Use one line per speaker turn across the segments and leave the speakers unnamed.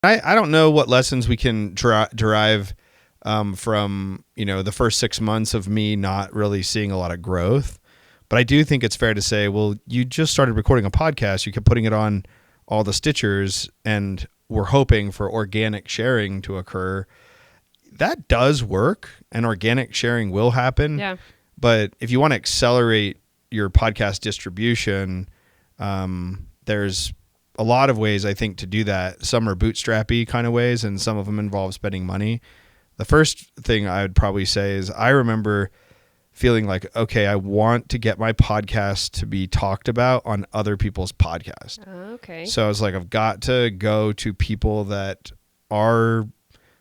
I don't know what lessons we can derive from, the first 6 months of me not really seeing a lot of growth. But I do think it's fair to say, well, you just started recording a podcast. You kept putting it on all the Stitchers and we're hoping for organic sharing to occur. That does work and organic sharing will happen.
Yeah.
But if you want to accelerate your podcast distribution, there's a lot of ways I think to do that. Some are bootstrappy kind of ways and some of them involve spending money. The first thing I would probably say is I remember feeling like, okay, I want to get my podcast to be talked about on other people's podcasts.
Okay.
So I was like, I've got to go to people that are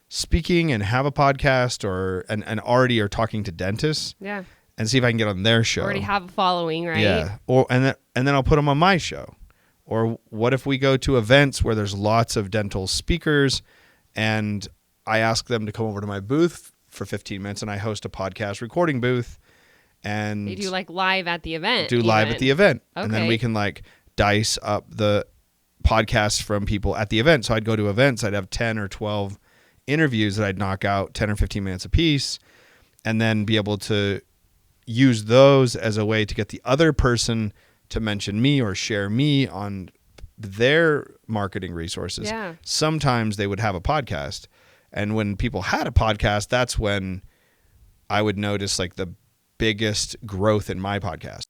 speaking and have a podcast and already are talking to dentists.
Yeah.
And see if I can get on their show.
Already have a following, right?
Yeah. And then I'll put them on my show. Or what if we go to events where there's lots of dental speakers and I ask them to come over to my booth for 15 minutes and I host a podcast recording booth and
you do like live at the event.
At the event.
Okay.
And then we can like dice up the podcasts from people at the event. So I'd go to events, I'd have 10 or 12 interviews that I'd knock out 10 or 15 minutes a piece and then be able to use those as a way to get the other person to mention me or share me on their marketing resources.
Yeah.
Sometimes they would have a podcast. And when people had a podcast, that's when I would notice like the biggest growth in my podcast.